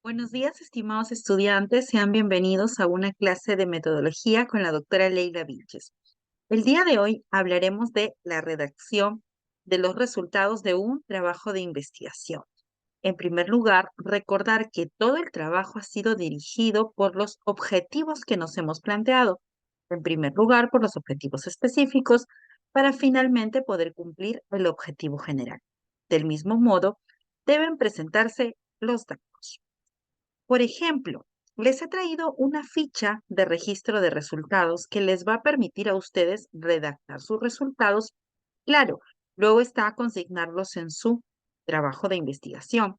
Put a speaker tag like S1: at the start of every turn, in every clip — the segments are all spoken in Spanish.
S1: Buenos días, estimados estudiantes. Sean bienvenidos a una clase de metodología con la doctora Leila Vilches. El día de hoy hablaremos de la redacción de los resultados de un trabajo de investigación. En primer lugar, recordar que todo el trabajo ha sido dirigido por los objetivos que nos hemos planteado. En primer lugar, por los objetivos específicos, para finalmente poder cumplir el objetivo general. Del mismo modo, deben presentarse los datos. Por ejemplo, les he traído una ficha de registro de resultados que les va a permitir a ustedes redactar sus resultados. Claro, luego está consignarlos en su trabajo de investigación.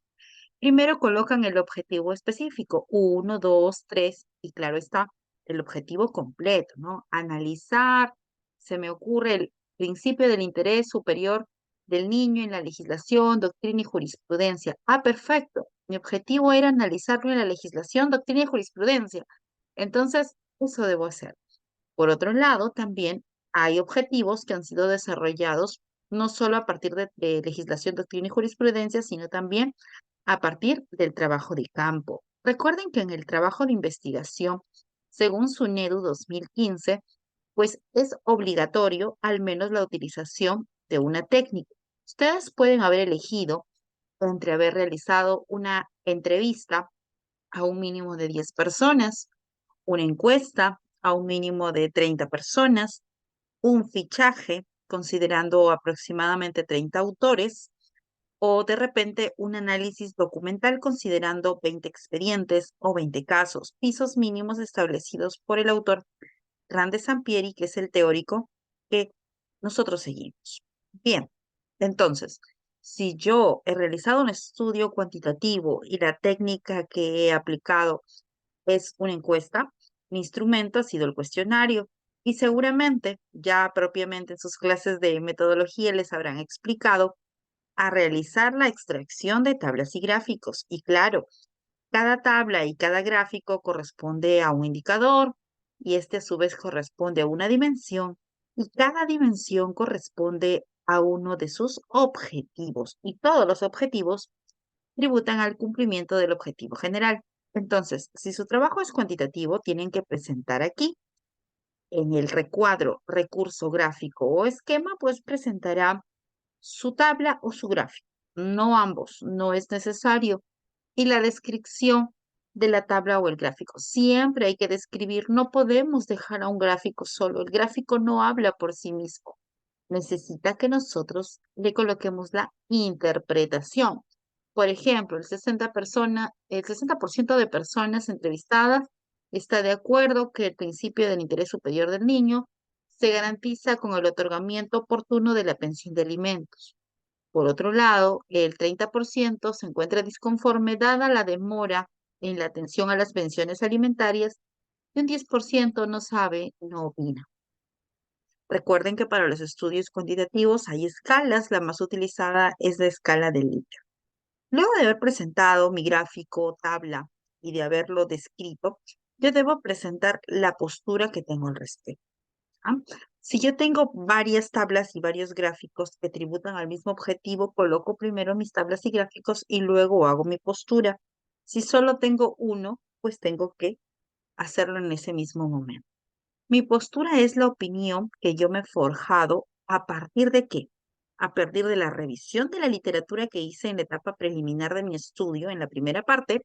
S1: Primero colocan el objetivo específico, 1, 2, 3, y claro está, el objetivo completo, ¿no? Analizar, se me ocurre el principio del interés superior del niño en la legislación, doctrina y jurisprudencia. Ah, perfecto. Mi objetivo era analizarlo en la legislación, doctrina y jurisprudencia. Entonces, eso debo hacer. Por otro lado, también hay objetivos que han sido desarrollados no solo a partir de legislación, doctrina y jurisprudencia, sino también a partir del trabajo de campo. Recuerden que en el trabajo de investigación, según SUNEDU 2015, pues es obligatorio al menos la utilización de una técnica. Ustedes pueden haber elegido entre haber realizado una entrevista a un mínimo de 10 personas, una encuesta a un mínimo de 30 personas, un fichaje considerando aproximadamente 30 autores, o de repente un análisis documental considerando 20 expedientes o 20 casos, pisos mínimos establecidos por el autor Randy Sampieri, que es el teórico que nosotros seguimos. Bien, entonces, si yo he realizado un estudio cuantitativo y la técnica que he aplicado es una encuesta, mi instrumento ha sido el cuestionario y seguramente ya propiamente en sus clases de metodología les habrán explicado a realizar la extracción de tablas y gráficos. Y claro, cada tabla y cada gráfico corresponde a un indicador y este a su vez corresponde a una dimensión y cada dimensión corresponde a uno de sus objetivos y todos los objetivos tributan al cumplimiento del objetivo general. Entonces, si su trabajo es cuantitativo, tienen que presentar aquí en el recuadro recurso gráfico o esquema, pues presentará su tabla o su gráfico. No ambos, no es necesario. Y la descripción de la tabla o el gráfico. Siempre hay que describir, no podemos dejar a un gráfico solo. El gráfico no habla por sí mismo. Necesita que nosotros le coloquemos la interpretación. Por ejemplo, el 60% de personas entrevistadas está de acuerdo que el principio del interés superior del niño se garantiza con el otorgamiento oportuno de la pensión de alimentos. Por otro lado, el 30% se encuentra disconforme dada la demora en la atención a las pensiones alimentarias y un 10% no sabe, no opina. Recuerden que para los estudios cuantitativos hay escalas, la más utilizada es la escala de Likert. Luego de haber presentado mi gráfico, tabla y de haberlo descrito, yo debo presentar la postura que tengo al respecto. ¿Ah? Si yo tengo varias tablas y varios gráficos que tributan al mismo objetivo, coloco primero mis tablas y gráficos y luego hago mi postura. Si solo tengo uno, pues tengo que hacerlo en ese mismo momento. Mi postura es la opinión que yo me he forjado a partir de qué? A partir de la revisión de la literatura que hice en la etapa preliminar de mi estudio, en la primera parte,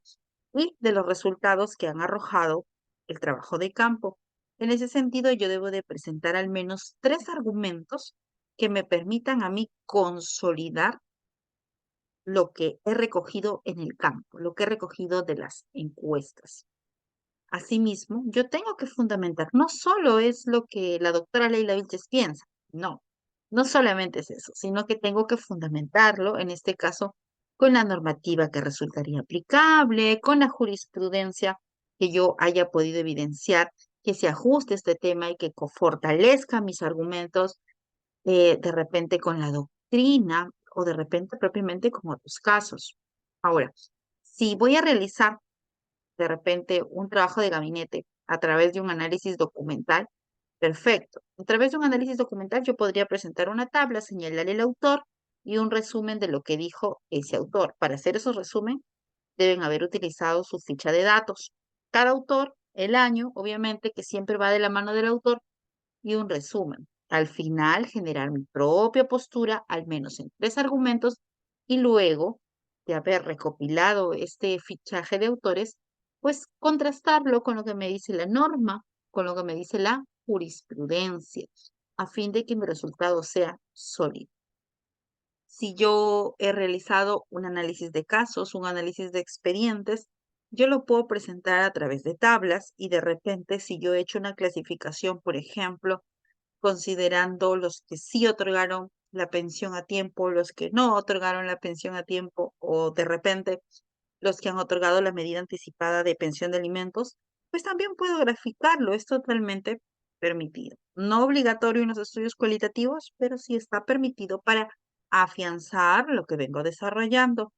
S1: y de los resultados que han arrojado el trabajo de campo. En ese sentido, yo debo de presentar al menos 3 argumentos que me permitan a mí consolidar lo que he recogido en el campo, lo que he recogido de las encuestas. Asimismo, yo tengo que fundamentar, no solo es lo que la doctora Leila Vilches piensa, no, no solamente es eso, sino que tengo que fundamentarlo, en este caso, con la normativa que resultaría aplicable, con la jurisprudencia que yo haya podido evidenciar, que se ajuste a este tema y que fortalezca mis argumentos, de repente con la doctrina o de repente propiamente con otros casos. Ahora, si voy a realizar de repente un trabajo de gabinete a través de un análisis documental, perfecto. A través de un análisis documental yo podría presentar una tabla, señalar el autor y un resumen de lo que dijo ese autor. Para hacer esos resumen, deben haber utilizado su ficha de datos. Cada autor, el año, obviamente, que siempre va de la mano del autor, y un resumen. Al final, generar mi propia postura, al menos en 3 argumentos, y luego de haber recopilado este fichaje de autores, pues contrastarlo con lo que me dice la norma, con lo que me dice la jurisprudencia, a fin de que mi resultado sea sólido. Si yo he realizado un análisis de casos, un análisis de expedientes, yo lo puedo presentar a través de tablas y de repente si yo he hecho una clasificación, por ejemplo, considerando los que sí otorgaron la pensión a tiempo, los que no otorgaron la pensión a tiempo o de repente los que han otorgado la medida anticipada de pensión de alimentos, pues también puedo graficarlo, es totalmente permitido. No obligatorio en los estudios cualitativos, pero sí está permitido para afianzar lo que vengo desarrollando.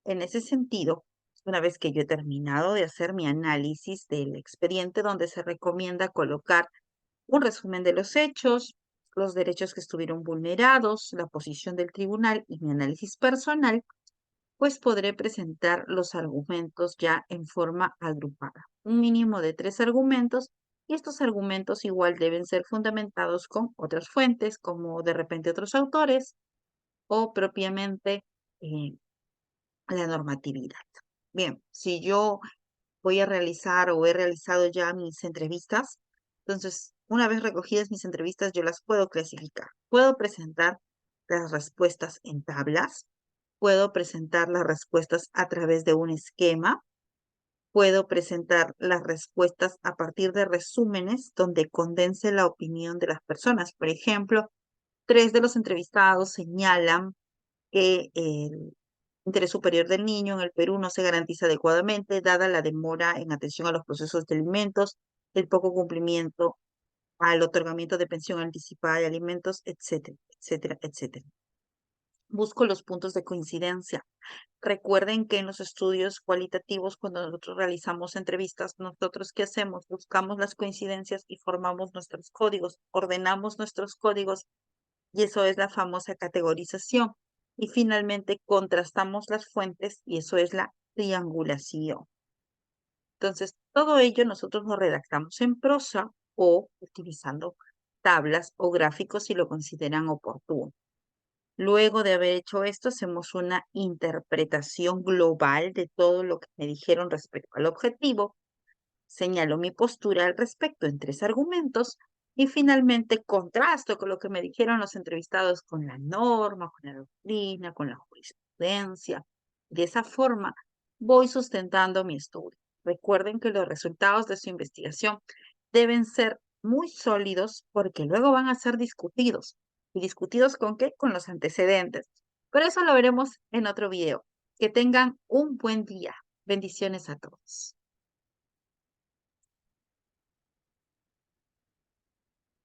S1: En ese sentido, una vez que yo he terminado de hacer mi análisis del expediente donde se recomienda colocar un resumen de los hechos, los derechos que estuvieron vulnerados, la posición del tribunal y mi análisis personal, pues podré presentar los argumentos ya en forma agrupada. Un mínimo de 3 argumentos y estos argumentos igual deben ser fundamentados con otras fuentes, como de repente otros autores o propiamente eh, la normatividad. Bien, si yo voy a realizar o he realizado ya mis entrevistas. Entonces, una vez recogidas mis entrevistas, yo las puedo clasificar. Puedo presentar las respuestas en tablas, puedo presentar las respuestas a través de un esquema, puedo presentar las respuestas a partir de resúmenes donde condense la opinión de las personas. Por ejemplo, 3 de los entrevistados señalan que el interés superior del niño en el Perú no se garantiza adecuadamente, dada la demora en atención a los procesos de alimentos, el poco cumplimiento al otorgamiento de pensión anticipada de alimentos, etcétera, etcétera, etcétera. Busco los puntos de coincidencia. Recuerden que en los estudios cualitativos, cuando nosotros realizamos entrevistas, nosotros ¿qué hacemos? Buscamos las coincidencias y formamos nuestros códigos, ordenamos nuestros códigos y eso es la famosa categorización. Y finalmente contrastamos las fuentes y eso es la triangulación. Entonces, todo ello nosotros lo redactamos en prosa o utilizando tablas o gráficos si lo consideran oportuno. Luego de haber hecho esto, hacemos una interpretación global de todo lo que me dijeron respecto al objetivo. Señalo mi postura al respecto en 3 argumentos y finalmente contrasto con lo que me dijeron los entrevistados con la norma, con la doctrina, con la jurisprudencia. De esa forma voy sustentando mi estudio. Recuerden que los resultados de su investigación deben ser muy sólidos porque luego van a ser discutidos. ¿Y discutidos con qué? Con los antecedentes. Pero eso lo veremos en otro video. Que tengan un buen día. Bendiciones a todos.